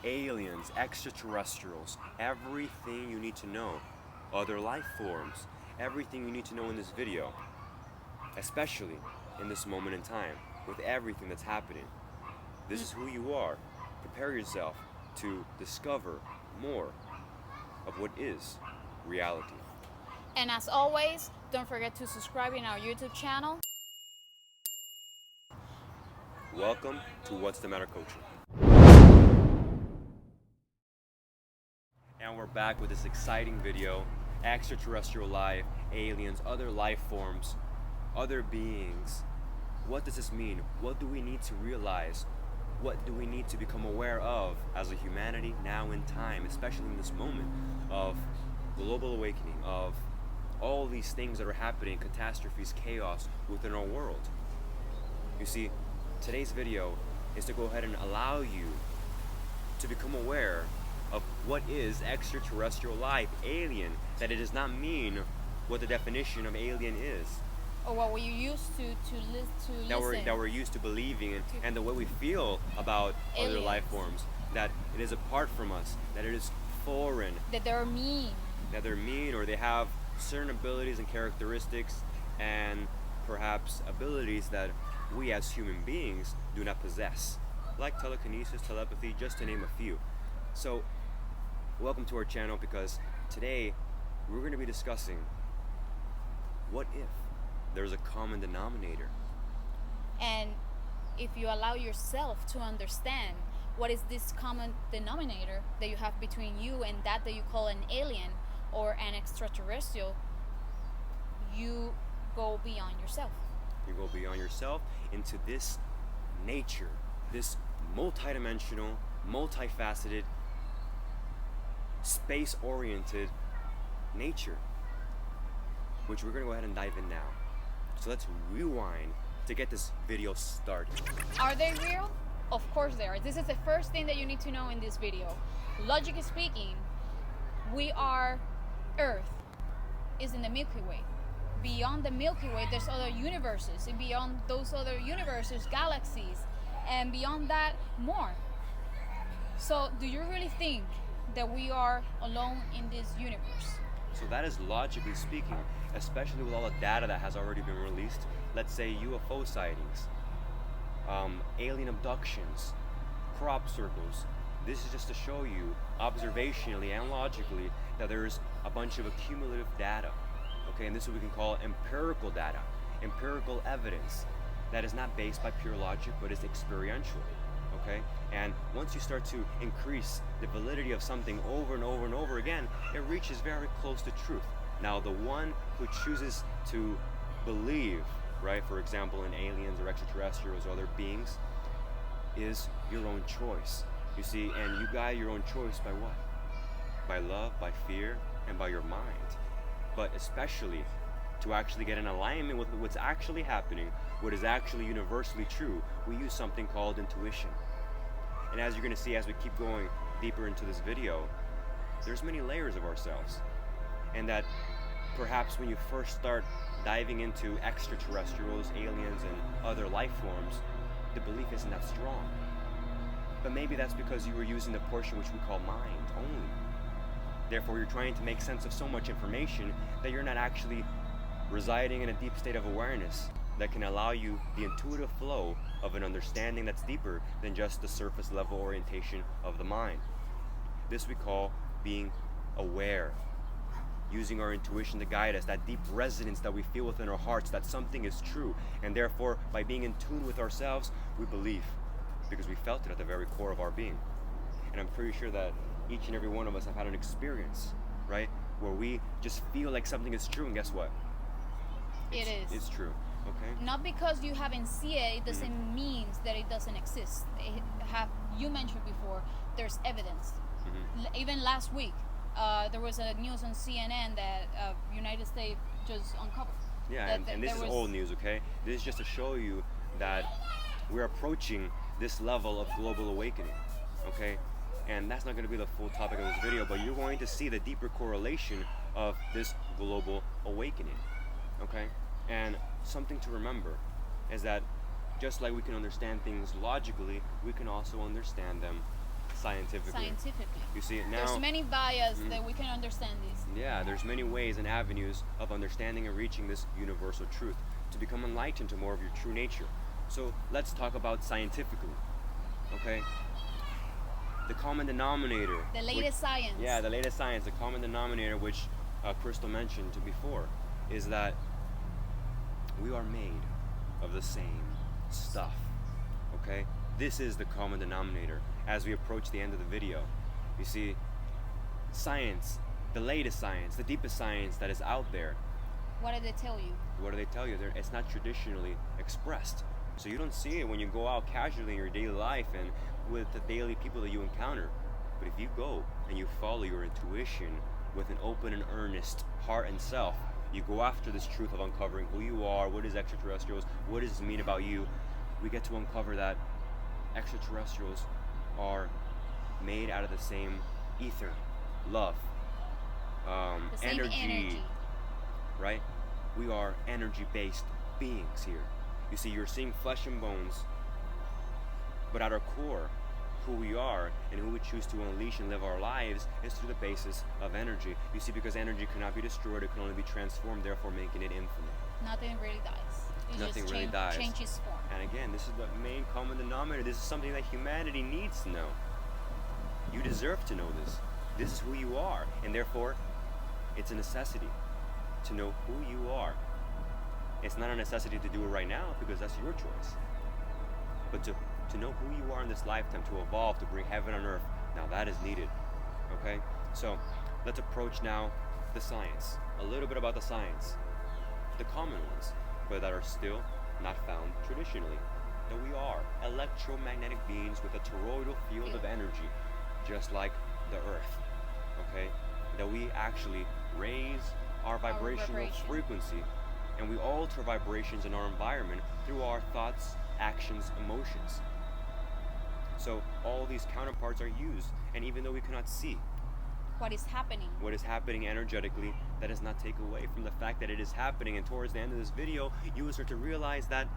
aliens, extraterrestrials, everything you need to know, other life forms, everything you need to know in this video, especially in this moment in time, with everything that's happening. This is who you are. Prepare yourself to discover more of what is reality. And as always, don't forget to subscribe in our YouTube channel. Welcome to What's the Matter Culture. And we're back with this exciting video, extraterrestrial life, aliens, other life forms, other beings. What does this mean? What do we need to realize? What do we need to become aware of as a humanity now in time, especially in this moment of global awakening, of all these things that are happening, catastrophes, chaos within our world? You see, today's video is to go ahead and allow you to become aware of what is extraterrestrial life, alien, that it does not mean what the definition of alien is. Or what we used to listen. That we're used to believing in, and the way we feel about Aliens. other life forms, that it is apart from us, that it is foreign, That they're mean. that they're mean, or they have certain abilities and characteristics and perhaps abilities that we as human beings do not possess, like telekinesis, telepathy, just to name a few. So welcome to our channel, because today we're going to be discussing what if there's a common denominator. And if you allow yourself to understand what is this common denominator that you have between you and that you call an alien or an extraterrestrial, you go beyond yourself. You go beyond yourself into this nature, this multidimensional, multifaceted, space-oriented nature, which we're going to go ahead and dive in now. So let's rewind to get this video started. Are they real? Of course they are. This is the first thing that you need to know in this video. Logically speaking, Earth is in the Milky Way. Beyond the Milky Way, there's other universes, and beyond those other universes, galaxies, and beyond that, more. So do you really think that we are alone in this universe? So that is logically speaking, especially with all the data that has already been released. Let's say UFO sightings, alien abductions, crop circles. This is just to show you observationally and logically that there's a bunch of accumulative data. Okay, and this is what we can call empirical data, empirical evidence that is not based by pure logic but is experiential. Okay, and once you start to increase the validity of something over and over and over again, it reaches very close to truth. Now, the one who chooses to believe, right, for example, in aliens or extraterrestrials or other beings, is your own choice. You see, and you guide your own choice by what? By love, by fear, and by your mind. But especially to actually get in alignment with what's actually happening, what is actually universally true, we use something called intuition. And as you're going to see as we keep going deeper into this video, there's many layers of ourselves. And that perhaps when you first start diving into extraterrestrials, aliens, and other life forms, the belief isn't that strong. But maybe that's because you were using the portion which we call mind only. Therefore, you're trying to make sense of so much information that you're not actually residing in a deep state of awareness that can allow you the intuitive flow of an understanding that's deeper than just the surface level orientation of the mind. This we call being aware, using our intuition to guide us, that deep resonance that we feel within our hearts that something is true, and therefore by being in tune with ourselves, we believe, because we felt it at the very core of our being. And I'm pretty sure that each and every one of us have had an experience, right, where we just feel like something is true, and guess what? It's true. Okay. Not because you haven't seen it, it doesn't mean that it doesn't exist. You mentioned before, there's evidence. Even last week, there was a news on CNN that United States just uncovered. Yeah, and this is old news, okay? This is just to show you that we're approaching this level of global awakening, okay? And that's not going to be the full topic of this video, but you're going to see the deeper correlation of this global awakening, okay? And something to remember is that just like we can understand things logically, we can also understand them scientifically. You see it now. There's many bias that we can understand this. Yeah, there's many ways and avenues of understanding and reaching this universal truth to become enlightened to more of your true nature. So let's talk about scientifically, okay? The common denominator. The latest science. Yeah, the latest science. The common denominator, which Crystal mentioned before, is that we are made of the same stuff, okay? This is the common denominator as we approach the end of the video. You see, science, the latest science, the deepest science that is out there. What do they tell you? What do they tell you? It's not traditionally expressed. So you don't see it when you go out casually in your daily life and with the daily people that you encounter. But if you go and you follow your intuition with an open and earnest heart and self, you go after this truth of uncovering who you are, what is extraterrestrials, what does this mean about you, we get to uncover that extraterrestrials are made out of the same ether, love, The same energy. right? We are energy-based beings here. You see, you're seeing flesh and bones, but at our core, who we are and who we choose to unleash and live our lives is through the basis of energy. You see, because energy cannot be destroyed, it can only be transformed, therefore making it infinite. Nothing really dies. It Nothing just really dies. changes form. And again, this is the main common denominator. This is something that humanity needs to know. You deserve to know this. This is who you are, and therefore, it's a necessity to know who you are. It's not a necessity to do it right now because that's your choice. But to know who you are in this lifetime, to evolve, to bring heaven on earth, now that is needed. Okay? So let's approach now the science. A little bit about the science. The common ones, but that are still not found traditionally. That we are electromagnetic beings with a toroidal field of energy, just like the earth. Okay? That we actually raise our vibrational frequency, and we alter vibrations in our environment through our thoughts, actions, emotions. So all these counterparts are used, and even though we cannot see What is happening energetically, that does not take away from the fact that it is happening. And towards the end of this video, you will start to realize that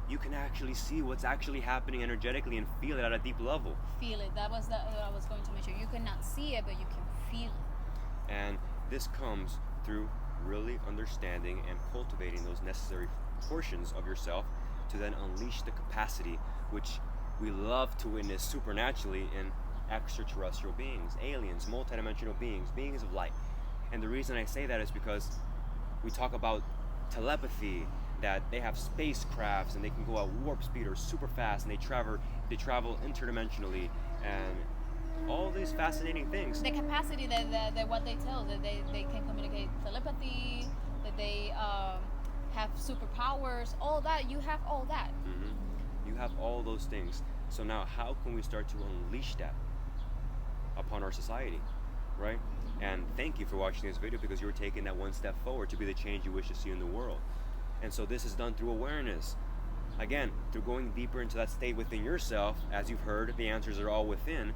you can actually see what's actually happening energetically and feel it at a deep level. Feel it. That was what I was going to mention. You cannot see it, but you can feel it. And this comes through really understanding and cultivating those necessary portions of yourself to then unleash the capacity which we love to witness supernaturally in extraterrestrial beings, aliens, multidimensional beings, beings of light. And the reason I say that is because we talk about telepathy, that they have spacecrafts and they can go at warp speed or super fast, and they travel interdimensionally, and all these fascinating things. The capacity that what they tell, that they can communicate telepathy, that they have superpowers, all that. You have all that. Mm-hmm. You have all those things. So now how can we start to unleash that upon our society, right? And thank you for watching this video, because you're taking that one step forward to be the change you wish to see in the world. And so this is done through awareness. Again, through going deeper into that state within yourself. As you've heard, the answers are all within.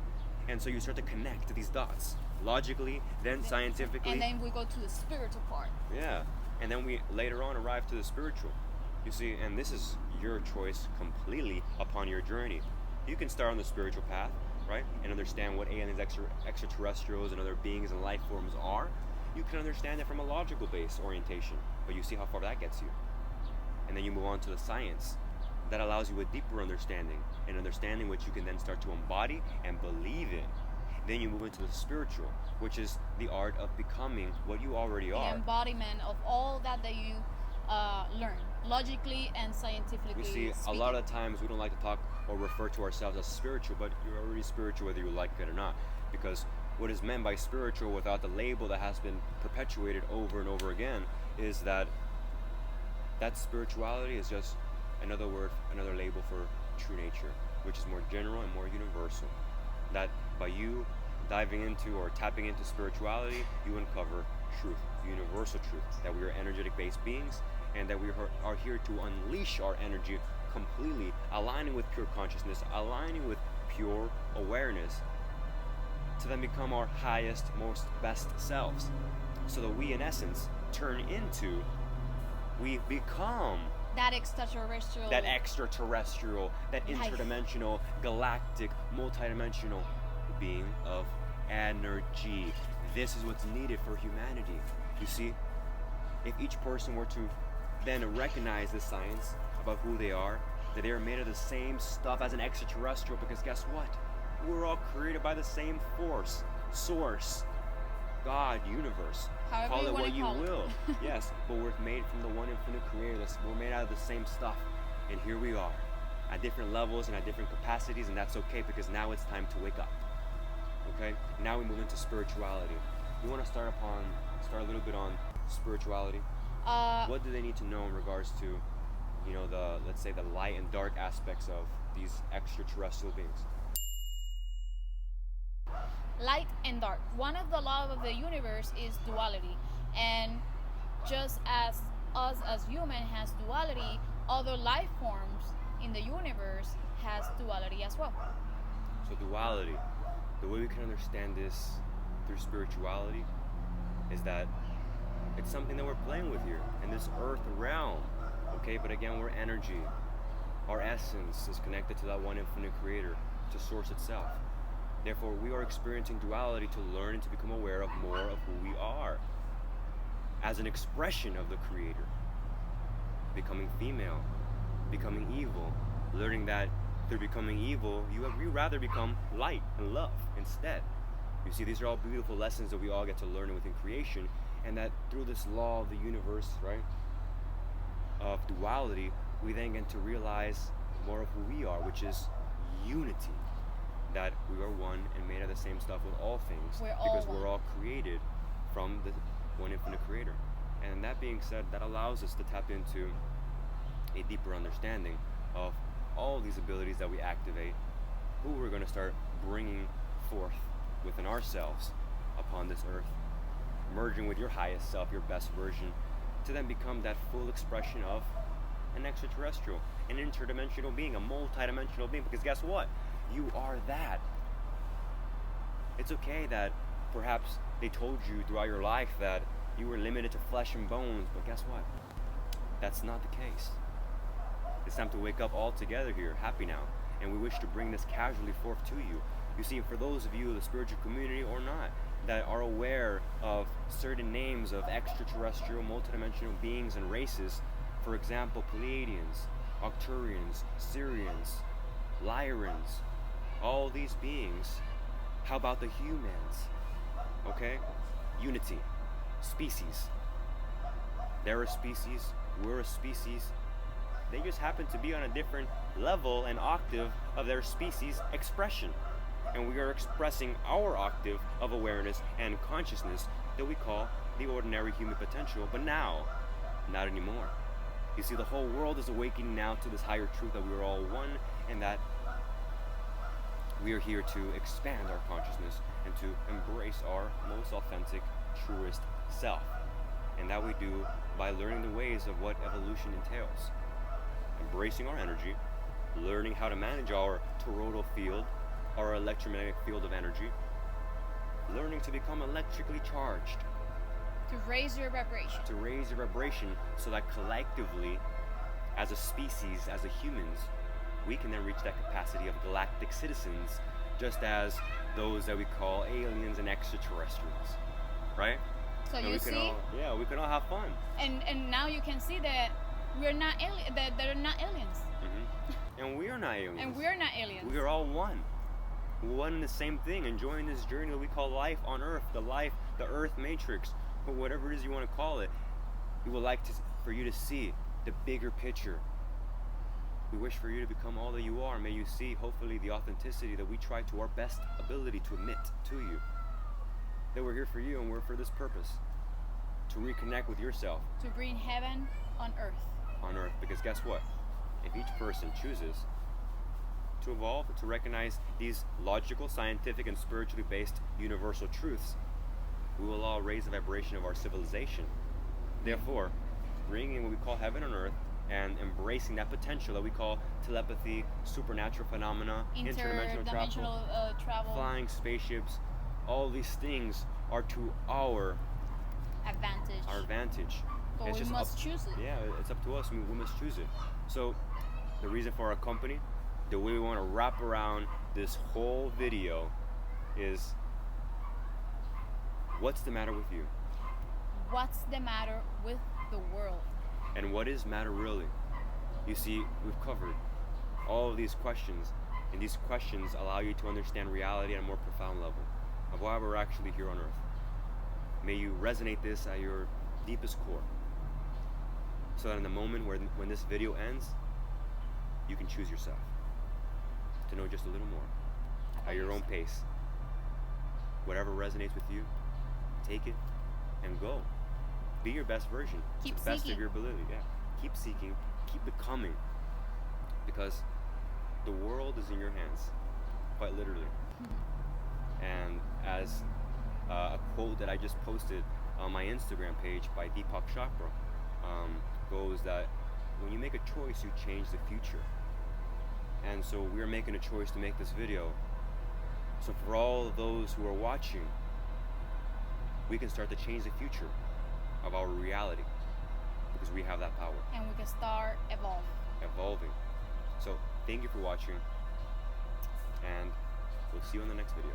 And so you start to connect these dots logically, then scientifically. And then we go to the spiritual part. Yeah. And then we later on arrive to the spiritual. You see, and this is your choice completely upon your journey. You can start on the spiritual path, right? And understand what aliens, extraterrestrials, and other beings and life forms are. You can understand it from a logical based orientation. But you see how far that gets you. And then you move on to the science. That allows you a deeper understanding, an understanding which you can then start to embody and believe in. Then you move into the spiritual, which is the art of becoming what you already are. The embodiment of all that you learn, logically and scientifically. You see, speaking. a lot of times we don't like to talk or refer to ourselves as spiritual, but you're already spiritual whether you like it or not. Because what is meant by spiritual, without the label that has been perpetuated over and over again, is that spirituality is just another word, another label for true nature, which is more general and more universal. That by you diving into or tapping into spirituality, you uncover truth, universal truth, that we are energetic based beings, and that we are here to unleash our energy completely, aligning with pure consciousness, aligning with pure awareness, to then become our highest, most best selves. So that we in essence we become that extraterrestrial, that interdimensional, galactic, multidimensional being of energy. This is what's needed for humanity. You see, if each person were to then recognize the science about who they are, that they are made of the same stuff as an extraterrestrial, because guess what? We're all created by the same force, source, God, universe. However call you it wanna what you call it. will. Yes, but we're made from the one infinite creator. We're made out of the same stuff. And here we are, at different levels and at different capacities, and that's okay, because now it's time to wake up. Okay? Now we move into spirituality. We want to start a little bit on spirituality. What do they need to know in regards to, let's say the light and dark aspects of these extraterrestrial beings? Light and dark. One of the laws of the universe is duality, and just as us as human has duality, other life forms in the universe has duality as well. So duality, the way we can understand this through spirituality is that it's something that we're playing with here in this earth realm. Okay, but again, we're energy. Our essence is connected to that one infinite creator, to source itself. Therefore, we are experiencing duality to learn and to become aware of more of who we are as an expression of the creator. Becoming female, becoming evil, learning that through becoming evil, you rather become light and love instead. You see, these are all beautiful lessons that we all get to learn within creation, and that through this law of the universe, right, of duality, we then get to realize more of who we are, which is unity. That we are one and made of the same stuff with all things, because we're all created from the one infinite creator. And that being said, that allows us to tap into a deeper understanding of all these abilities that we activate, who we're going to start bringing forth within ourselves upon this earth, merging with your highest self, your best version, to then become that full expression of an extraterrestrial, an interdimensional being, a multi-dimensional being, because guess what? You are that. It's okay that perhaps they told you throughout your life that you were limited to flesh and bones, but guess what? That's not the case. It's time to wake up all together here, happy now, and we wish to bring this casually forth to you. You see, for those of you, the spiritual community or not, that are aware of certain names of extraterrestrial, multidimensional beings and races, for example, Pleiadians, Arcturians, Syrians, Lyrans, all these beings, how about the humans? Okay? Unity. Species. They're a species, we're a species. They just happen to be on a different level and octave of their species expression. And we are expressing our octave of awareness and consciousness that we call the ordinary human potential, but now, not anymore. You see, the whole world is awakening now to this higher truth that we are all one, and that we are here to expand our consciousness and to embrace our most authentic, truest self. And that we do by learning the ways of what evolution entails. Embracing our energy, learning how to manage our toroidal field, our electromagnetic field of energy, learning to become electrically charged. To raise your vibration. To raise your vibration so that collectively, as a species, as a humans, we can then reach that capacity of galactic citizens, just as those that we call aliens and extraterrestrials, right? So and you see, we can all have fun. And now you can see that we're not that they're not aliens. Mm-hmm. And we are not aliens. And we're not aliens. We are all one. One and the same thing, enjoying this journey that we call life on Earth, the Earth Matrix, or whatever it is you want to call it. We would like for you to see the bigger picture. We wish for you to become all that you are. May you see, hopefully, the authenticity that we try to our best ability to admit to you. That we're here for you and we're for this purpose. To reconnect with yourself. To bring heaven on earth. On earth. Because guess what? If each person chooses to evolve, to recognize these logical, scientific, and spiritually based universal truths, we will all raise the vibration of our civilization. Therefore, bringing what we call heaven on earth and embracing that potential that we call telepathy, supernatural phenomena, interdimensional travel, flying spaceships, all these things are to our advantage. But we must choose it. Yeah, it's up to us. We must choose it. So, the reason for our company, the way we want to wrap around this whole video is, what's the matter with you? What's the matter with the world? And what is matter really? You see, we've covered all of these questions, and these questions allow you to understand reality at a more profound level of why we're actually here on Earth. May you resonate this at your deepest core, so that in the moment when this video ends, you can choose yourself to know just a little more at your own pace. Whatever resonates with you, take it and go. Be your best version. Keep to the best seeking. of your ability. Yeah. Keep seeking, keep becoming. Because the world is in your hands, quite literally. And as a quote that I just posted on my Instagram page by Deepak Chopra goes that when you make a choice, you change the future. And so we're making a choice to make this video. So for all of those who are watching, we can start to change the future of our reality because we have that power. And we can start Evolving. So thank you for watching, and we'll see you in the next video.